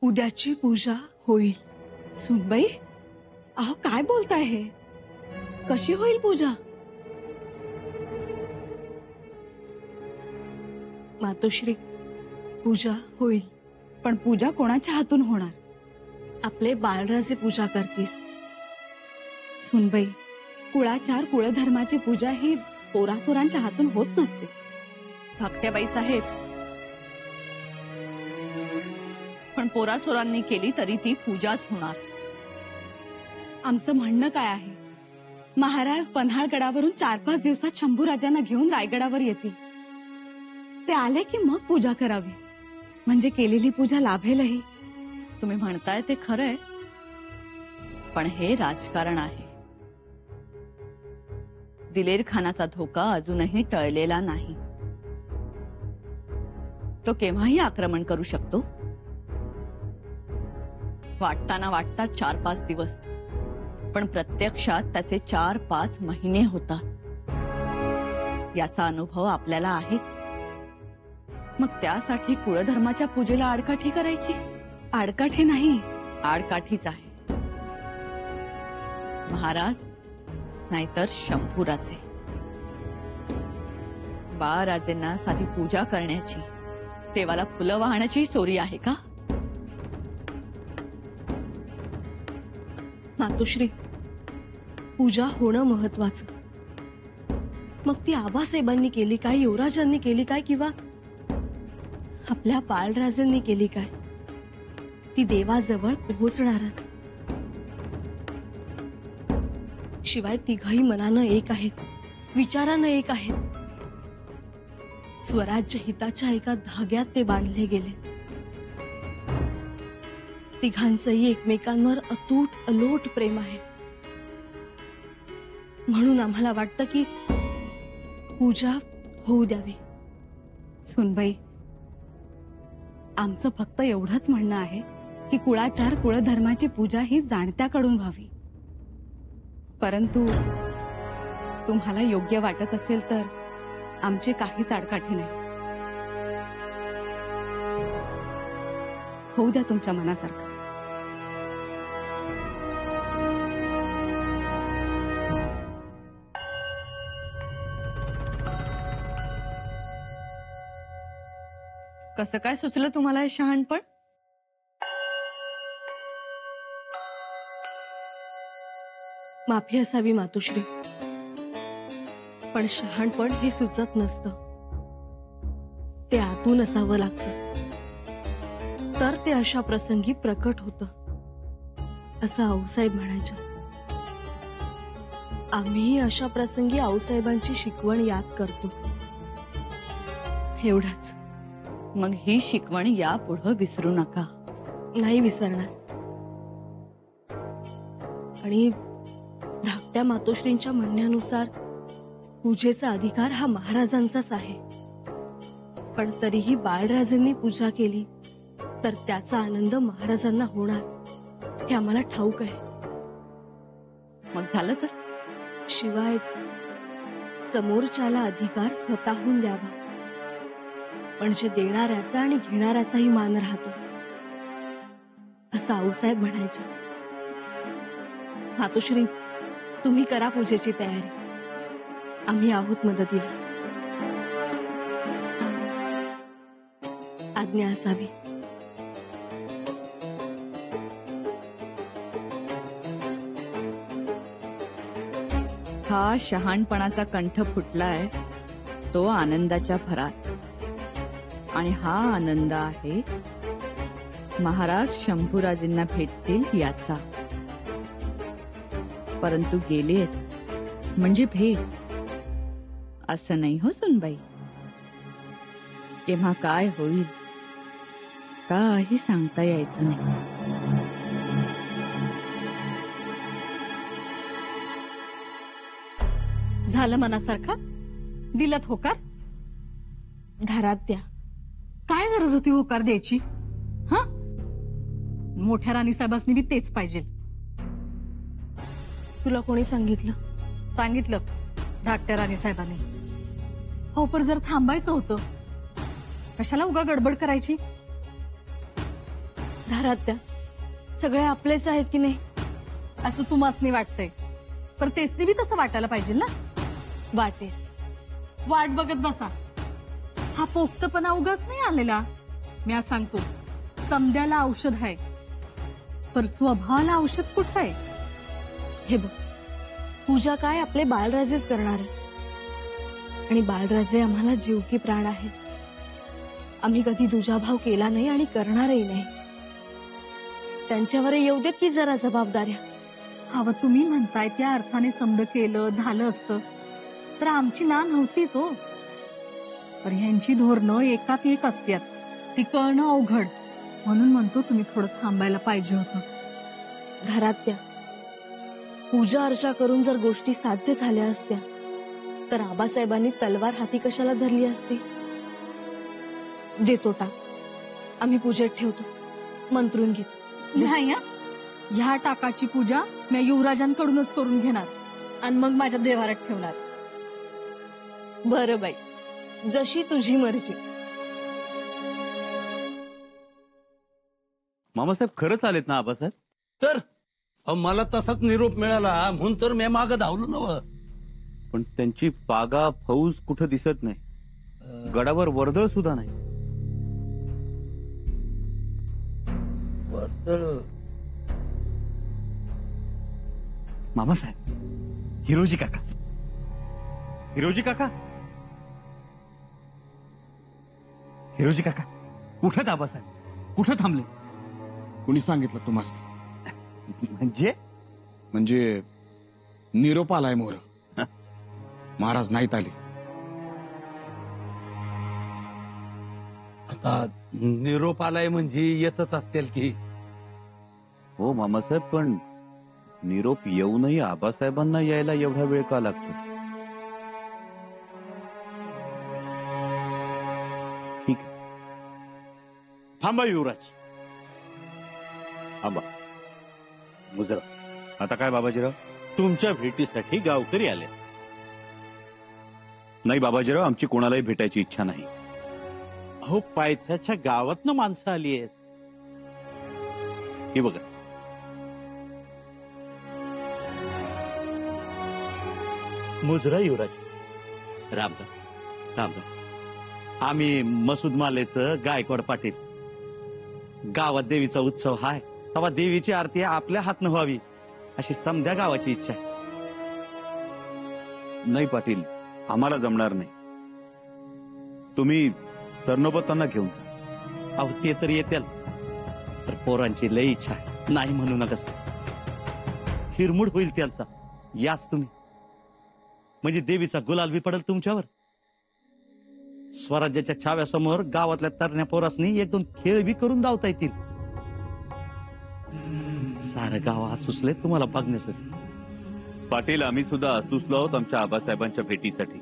उद्याची पूजा होईल। सुनबाई, अहो काय बोलताय हे? कशी होईल पूजा? मातोश्री, पूजा होईल, पण पूजा कोणाच्या हातून होणार? आपले बाळराजे पूजा करतील। सुनबाई, कुळाचार कुळधर्माची पूजा ही पोरासोरांच्या हातून होत नसते। धाकट्याबाई साहेब, पण पोरासोरांनी केली तरी ती पूजाच होणार। आमचं म्हणणं काय आहे, महाराज पन्हाळगडावरून 4-5 दिवसात शंभूराजांना घेऊन रायगडावर येतील। ते आले की मग पूजा करावी, म्हणजे केलेली पूजा लाभेलही। तुम्ही म्हणताय ते खरंय, पण हे राजकारण आहे। दिलेर खानाचा धोका अजूनही टळलेला नाही। तो केव्हाही आक्रमण करू शकतो। वाटताना वाटतात 4-5 दिवस, पण प्रत्यक्षात त्याचे 4-5 महिने होतात। याचा अनुभव आपल्याला आहेच। मग त्यासाठी कुळधर्माच्या पूजेला आडकाठी करायची? आडकाठी नाही, आडकाठीच आहे। महाराज नाहीतर शंभूराजे। बाळराजेंना साधी पूजा करण्याची, देवाला फुलं वाहण्याची सोरी आहे का? मातोश्री, पूजा होणं महत्वाचं। मग ती आबासाहेबांनी केली काय, युवराजांनी केली काय, किंवा आपल्या बाळराजांनी केली काय, ती देवाजवळ पोहोचणारच। शिवाय तिघही मनानं एक आहेत, विचारानं एक आहेत। स्वराज्य हिताच्या एका धाग्यात ते बांधले गेले। तिघांचंही एकमेकांवर अतूट अलोट प्रेम आहे। म्हणून आम्हाला वाटतं की पूजा होऊ द्यावी। सुनबाई, आमचं फक्त एवढंच म्हणणं आहे की कुळाचार कुळधर्माची पूजा ही जाणत्याकडून व्हावी। परंतु तुम्हाला योग्य वाटत असेल तर आमची काहीच आडकाठी नाही। होऊ द्या तुमच्या मनासारखं। कसं काय सुचलं तुम्हाला हे शहाणपण? माफी असावी मातोश्री, पण शहाणपण हे सुचत नसतं। ते आतून असावं लागतं, तर ते अशा प्रसंगी प्रकट होतं, असं आऊसाहेब म्हणायच्या। आम्ही अशा प्रसंगी आऊसाहेबांची शिकवण याद करतो, एवढंच। मग ही शिकवण यापुढे विसरू नका। नाही विसरणार। आणि धाकट्या मातोश्रींच्या म्हणण्यानुसार पूजेचा अधिकार हा महाराजांचाच आहे, पण तरीही बाळराजांनी पूजा केली तर त्याचा आनंद महाराजांना होणार हे आम्हाला ठाऊक आहे। मग झालं तर? शिवाय समोरच्याला अधिकार स्वतःहून द्यावा, म्हणजे देणाऱ्याचा आणि घेणाऱ्याचाही मान राहतो, असं आऊसाहेब म्हणायचे। मातोश्री, तुम्ही करा पूजेची तयारी, आम्ही आहोत मदतीला। आज्ञा असावी। हा शहाणपणाचा कंठ फुटलाय तो आनंदाच्या भरात, आणि हा आनंद आहे महाराज शंभूराजेंना भेटतील याचा। परंतु गेलेत म्हणजे भेट असं नाही हो सुनबाई। केव्हा काय होईल काही सांगता यायचं नाही। झालं मनासारखा? दिलत होकार? धारात द्या। काय गरज होती होकार द्यायची? हा, मोठ्या राणीसाहेबांनी बी तेच पाहिजे। तुला कोणी सांगितलं? सांगितलं धाकट्या राणीसाहेबांनी। हो, पण जर थांबायचं होतं, कशाला उगा गडबड करायची? घरात त्या सगळे आपलेच आहेत की नाही? असं तुम्हासनी वाटतंय, पण तेचनी बी तसं वाटायला पाहिजे ना. वाटेल. वाट बघत बसा. हा पोक्तपणा उगाच नाही आलेला. मी आज सांगतो, समद्याला औषध आहे, पर स्वभावाला औषध कुठं आहे? हे बघ, पूजा काय आपले बाळराजेच करणार आहे. आणि बाळराजे आम्हाला जीव की प्राण आहेत. आम्ही कधी दुजाभाव केला नाही आणि करणारही नाही. त्यांच्यावर येऊ देत की जरा जबाबदाऱ्या. हवं तुम्ही म्हणताय त्या अर्थाने समद केलं झालं असतं तर आमची ना नव्हतीच हो. पण ह्यांची धोरणं एकात एक असतात, ती कळणं अवघड. म्हणून म्हणतो तुम्ही थोडं थांबायला पाहिजे होतं. घरात त्या पूजा अर्चा करून जर गोष्टी साध्य झाल्या असत्या तर आबासाहेबांनी तलवार हाती कशाला धरली असती? देतो टाक, आम्ही पूजेत ठेवतो, मंत्रून घेतो. नाही हं? ह्या टाकाची पूजा मी युवराजांकडूनच करून घेणार आणि मग माझ्या देवारात ठेवणार. बरं बाई, जशी तुझी मर्जी. मामासाहेब खरंच आलेत ना आबासाहेब? तर मला तसाच निरोप मिळाला म्हणून तर मी मागं धावलो नव. पण त्यांची पागा फौज कुठं दिसत नाही. गडावर वर्दळ सुद्धा नाही. मामासाहेब, हिरोजी काका, हिरोजी काका, हिरोजी काका, कुठं आबासाहेब? कुठं थांबले? कुणी सांगितलं तुम्हाला? म्हणजे निरोप आलाय मोर. महाराज नाहीत आले. आता निरोप आलाय म्हणजे येतच असतील की. हो मामासाहेब, पण निरोप येऊनही आबासाहेबांना यायला एवढा वेळ का लागतो? ठीक आहे. थांबा युवराज, थांबा. मुजरा, आता काय बाबाजीराव? तुमच्या भेटीसाठी गावकरी आले. नाही बाबाजीराव, आमची कोणालाही भेटायची इच्छा नाही. अहो, पायथ्याच्या गावातनं माणसं आली आहेत. हे बघा, मुजरा युवराज. राम राम, राम राम. आम्ही मसूद मालेचं गायकवाड पाटील. गावात देवीचा उत्सव हाय, तेव्हा देवीची आरती आपल्या हातनं व्हावी अशी समध्या गावाची इच्छा आहे. नाही पाटील, आम्हाला जमणार नाही. तुम्ही सरनोबतांना घेऊन जा. अहो ते तर येतील, तर पोरांची लई इच्छा आहे, नाही म्हणू नका सर. हिरमुड होईल त्यांचा. याच तुम्ही, म्हणजे देवीचा गुलाल बी पडेल तुमच्यावर. स्वराज्याच्या छाव्यासमोर गावातल्या तरण्या पोरासनी एक दोन खेळ बी करून धावता येतील. सारं गाव सुचले तुम्हाला बघण्यासाठी. पाटील, आम्ही सुद्धा असुसलो आहोत आमच्या आबासाहेबांच्या भेटीसाठी.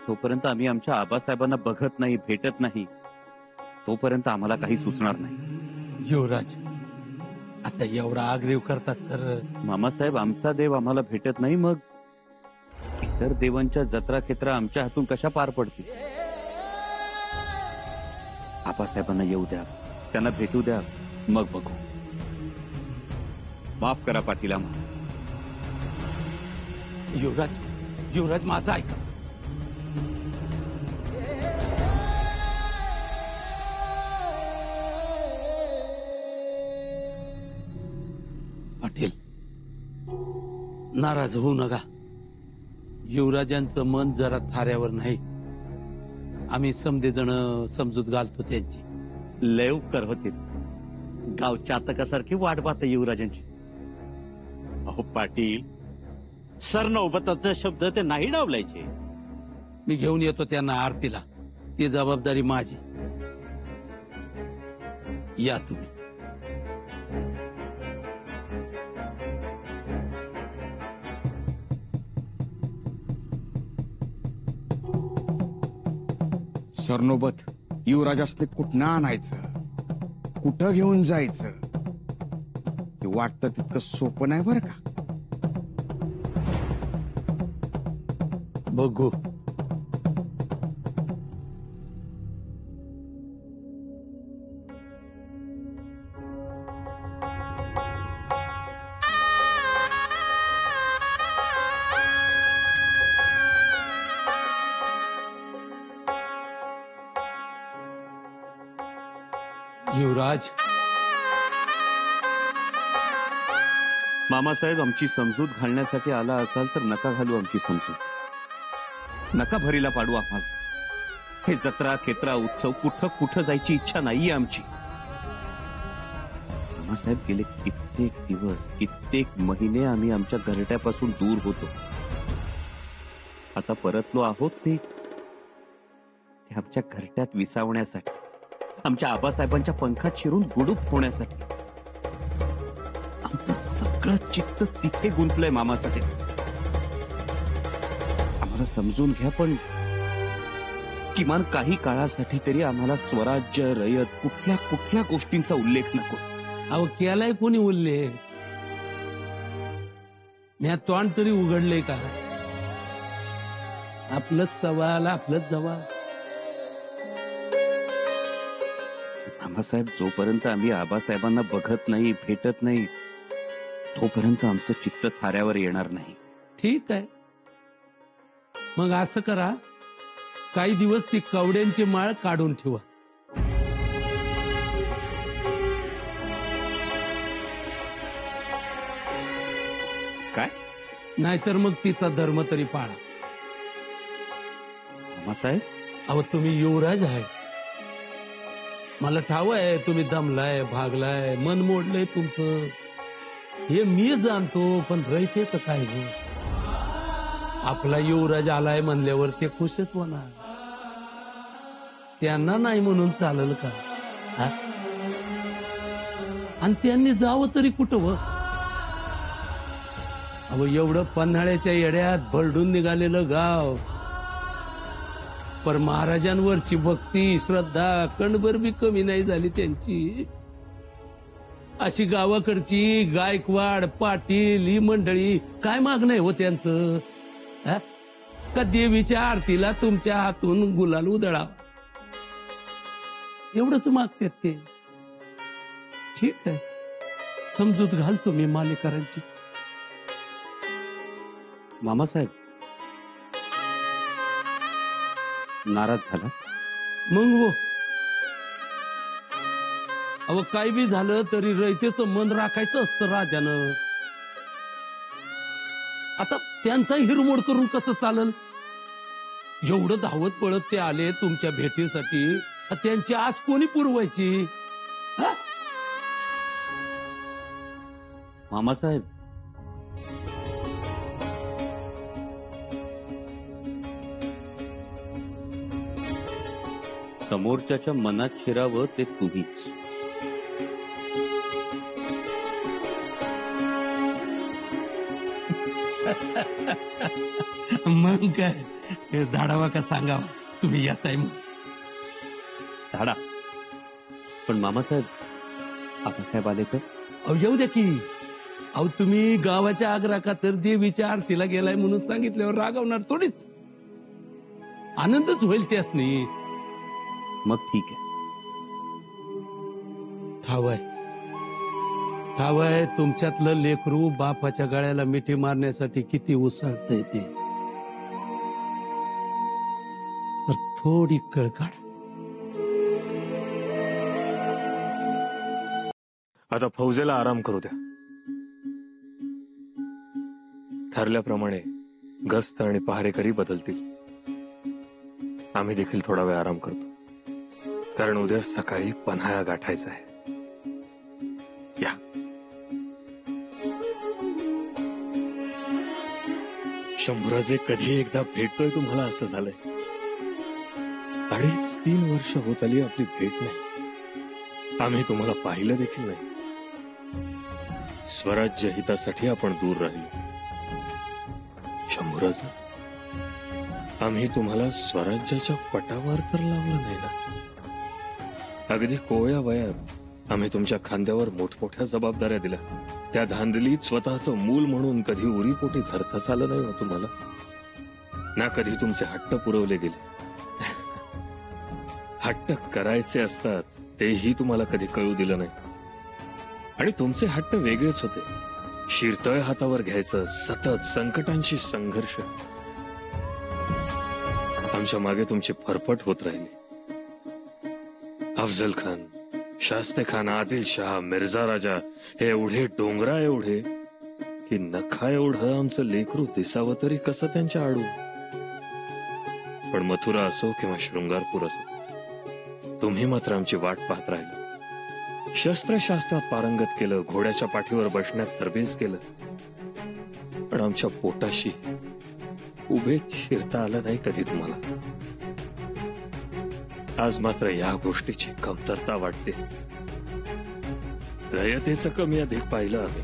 तोपर्यंत आम्ही आमच्या आबासाहेबांना बघत नाही, भेटत नाही, तोपर्यंत आम्हाला काही सुचणार नाही. युवराज, आता एवढा आग्रह करतात तर. मामासाहेब, आमचा देव आम्हाला भेटत नाही, मग इतर देवांच्या जत्रा खेत्रा आमच्या हातून कशा पार पडतील? आबासाहेबांना येऊ द्या, त्यांना भेटू द्या, मग बघू. माफ करा पाटील आम्हाला. युवराज, युवराज माझा ऐका. पाटील, नाराज होऊ नका. युवराजांचं मन जरा थाऱ्यावर नाही. आम्ही समदेजण समजूत घालतो त्यांची. लय उपकार होतील. गाव चातकासारखी वाट पाहता युवराजांची. अहो पाटील, सरनौबताचा शब्द ते नाही डावलायचे. मी घेऊन येतो त्यांना आरतीला. ती जबाबदारी माझी. या तुम्ही. सरनोबत युवराजासने कुठनं आणायचं, कुठं घेऊन जायचं, हे वाटतं तितकं सोपं नाही बरं का. बघू. युवराज, मामासाहेब, आमची समजूत घालण्यासाठी आला असाल तर नका घालू आमची समजूत. नका भरीला पाडू आम्हाला. हे जत्रा खेत्रा उत्सव कुठं कुठं जायची इच्छा नाहीये आमची. मामासाहेब, गेले कित्येक दिवस कित्येक महिने आम्ही आमच्या घरट्यापासून दूर होतो. आता परतलो आहोत ते आमच्या घरट्यात विसावण्यासाठी, आमच्या आबासाहेबांच्या पंखात शिरून गुडूप होण्यासाठी. आमचं सगळं चित्त तिथे गुंतलंय मामासाहेब. आम्हाला समजून घ्या, पण किमान काही काळासाठी तरी आम्हाला स्वराज्य, रयत, कुठल्या कुठल्या गोष्टींचा उल्लेख नको. अहो केलाय कोणी उल्लेख? म्या तोंड तरी उघडले का? आपलंच सवाल, आपलंच जवाब. मामासाहेब, जोपर्यंत आम्ही आबासाहेबांना बघत नाही, भेटत नाही, तोपर्यंत आमचं चित्त थाऱ्यावर येणार नाही. ठीक आहे, मग असं करा, काही दिवस ती कवड्यांची माळ काढून ठेवा. काय? नाहीतर मग तिचा धर्म तरी पाळा. मामासाहेब, अहो तुम्ही युवराज आहे, मला ठाव आहे तुम्ही दमलाय, भागलाय, मन मोडलंय तुमचं, हे मी जाणतो. पण रयतेच काय हो, आपला युवराज आलाय म्हणल्यावर ते खुशच होणार. त्यांना नाही म्हणून चालेल का? हा? आणि त्यांनी जावं तरी कुठं व? अहो एवढं पन्हाळ्याच्या येड्यात भरडून निघालेलं गाव, पर महाराजांवरची भक्ती श्रद्धा कणभर बी कमी नाही झाली त्यांची. अशी गावाकडची गायकवाड, पाटील ही मंडळी काय मागणं हो त्यांचं? हा? का देवीच्या आरतीला तुमच्या हातून गुलाल उधळा, एवढंच मागतात ते. ठीक आहे, समजूत घालतो मी मालेकरांची. मामासाहेब, नाराज झाला? मग हो, अहो काय बी झालं तरी रयतेचं मन राखायचं असतं राजानं. आता त्यांचा हिरमोड करून कसं चालल? एवढं धावत पळत ते आले तुमच्या भेटीसाठी, त्यांची आस कोणी पुरवायची? हा? मामासाहेब, समोरच्याच्या मनात शिरावं ते तुम्हीच. मग काय हे धाडावा का सांगावा, तुम्ही येताय मग धाडा. पण मामासाहेब, आबासाहेब आले तर? अहो येऊ द्या की. अहो तुम्ही गावाच्या आग्राखातर देवीच्या आरतीला गेलाय म्हणून सांगितल्यावर रागवणार थोडीच, आनंदच होईल त्यासनी. मग ठीक आहे. ठावाय तुमच्यातलं लेकरू बापाच्या गळ्याला मिठी मारण्यासाठी किती उसळतंय ते. तर थोडी कळ काढ. आता फौजेला आराम करू द्या. ठरल्याप्रमाणे गस्त आणि पहारेकरी बदलतील. आम्ही देखील थोडा वेळ आराम करतो, कारण उद्या सकाळी पन्हाळा गाठायचा आहे. या. शंभूराजे, कधी एकदा भेटतोय तुम्हाला असं झालंय. 2.5-3 वर्ष होत आली आपली भेट नाही. आम्ही तुम्हाला पाहिलं देखील नाही. स्वराज्य हितासाठी आपण दूर राहिलो. शंभूराजे, आम्ही तुम्हाला स्वराज्याच्या पटावर तर लावलं नाही ना. अगदी कोवळ्या वयात आम्ही तुमच्या खांद्यावर मोठमोठ्या जबाबदाऱ्या दिल्या. त्या धांदलीत स्वतःचं मूल म्हणून कधी उरीपोटी धरताच आलं नाही हो तुम्हाला ना. कधी तुमचे हट्ट पुरवले गेले. हट्ट करायचे असतात तेही तुम्हाला कधी कळू दिलं नाही. आणि तुमचे हट्ट वेगळेच होते. शिरतळ हातावर घ्यायचं, सतत संकटांशी संघर्ष. आमच्या मागे तुमची फरफट होत राहिली. अफजल खान, शास्तेखान, आदिलशाह, मिर्झा राजा हे एवढे डोंगरा एवढे की नखा एवढं आमचं लेकरू दिसावं तरी कसं त्यांच्या आडू. पण मथुरा असो किंवा शृंगारपूर असो, तुम्ही मात्र आमची वाट पाहत राहिले. शस्त्रशास्त्रात पारंगत केलं, घोड्याच्या पाठीवर बसण्यात तरबेज केलं, पण आमच्या पोटाशी उभे शिरता आलं नाही कधी तुम्हाला. आज मात्र या गोष्टीची कमतरता वाटते. रयतेचं कमी अधिक पाहिलं आम्ही,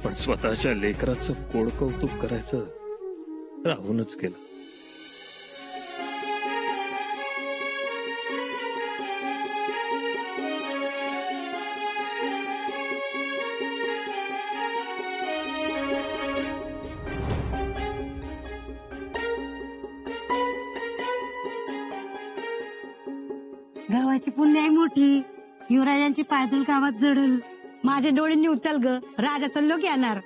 पण स्वतःच्या लेकराचं कोड कौतुक करायचं राहूनच गेलं. गावाची पुण्य आहे मोठी, युवराजांची पायदुल गावात जडल. माझ्या डोळ्यांनी उचल ग, राजाचा लोक येणार.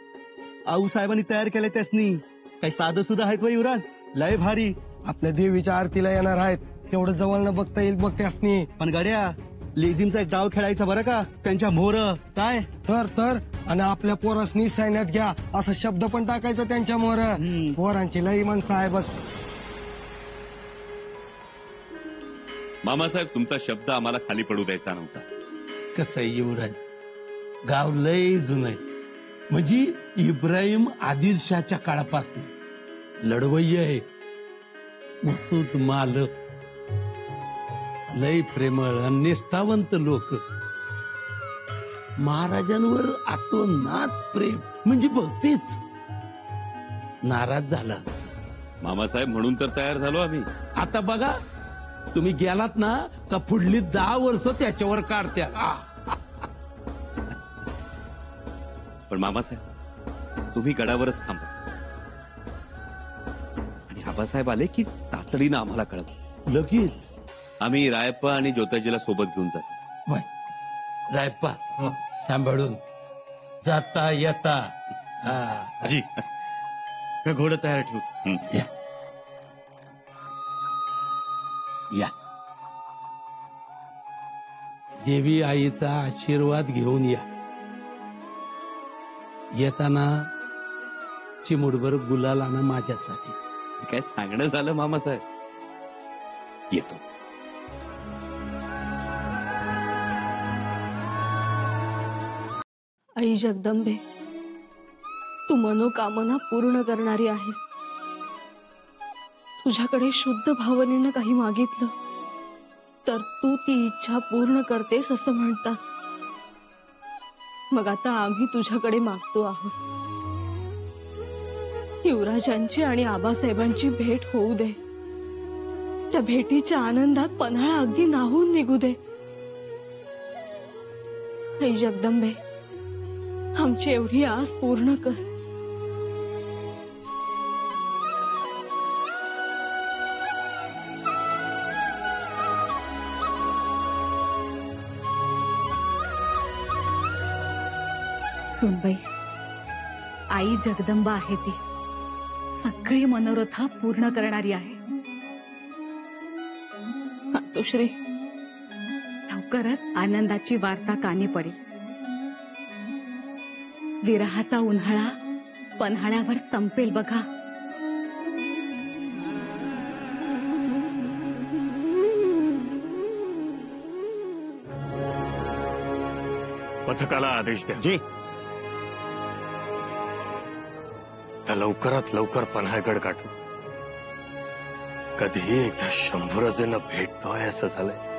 आऊ साहेबांनी तयार केले त्यासनी. काही साधं सुद्धा आहेत व युवराज, लय भारी. आपल्या देवीच्या आरतीला येणार आहेत, तेवढं जवळ न बघता येईल बघ त्यासनी. पण गाड्या, लेझिमचा एक डाव खेळायचा बरं का, त्यांच्या मोहर काय तर आणि आपल्या पोरासनी सैन्यात घ्या असा शब्द पण टाकायचा त्यांच्या मोहर. पोरांची लई मनसा आहे बघ. मामासाहेब, तुमचा शब्द आम्हाला खाली पडू द्यायचा नव्हता. कसं आहे युवराज, गाव लय जुनं आहे. म्हणजे इब्राहिम आदिलशाहच्या काळापासून लढवय्य आहे. मसूद मालक, लय प्रेमळ आणि निष्ठावंत लोक. महाराजांवर आतोनात प्रेम, म्हणजे भक्तीच. नाराज झाला असता मामासाहेब, म्हणून तर तयार झालो आम्ही. आता बघा, तुम्ही गेलात ना का पुढली 10 वर्ष त्याच्यावर काढत्या. पण मामासाहेब, तुम्ही गडावरच थांबा आणि आबासाहेब आले की तातडीनं आम्हाला कळवा. लगेच आम्ही रायप्पा आणि ज्योतिजीला सोबत घेऊन जातो. रायप्पा, सांभाळून जाता येता. जी, घोडं तयार ठेवू. या, देवी आईचा आशीर्वाद घेऊन या. येताना चिमुडभर गुलाल आणा माझ्यासाठी. काय सांगणं झालं मामासाहेब. येतो. आई जगदंबे, तू मनोकामना पूर्ण करणारी आहेस. तुझ्याकडे शुद्ध भावनेनं काही मागितलं तर तू ती इच्छा पूर्ण करतेस असं म्हणतात. मग आता आम्ही तुझ्याकडे मागतो आहोत. युवराजांची आणि आबासाहेबांची भेट होऊ दे. त्या भेटीच्या आनंदात पन्हाळा अगदी नाहून निघू दे. आई जगदंबे, आमची एवढी आस पूर्ण कर. सुनबाई, आई जगदंबा आहे ती. सगळी मनोरथा पूर्ण करणारी आहे. मातोश्री, लवकरच आनंदाची वार्ता कानी पडेल. विरहाचा उन्हाळा पन्हाळ्यावर संपेल बघा. पथकाला आदेश द्या. जी. लवकरात लवकर पन्हाळगड गाठू. कधीही एकदा शंभूराजेंना भेटतोय असं झालंय.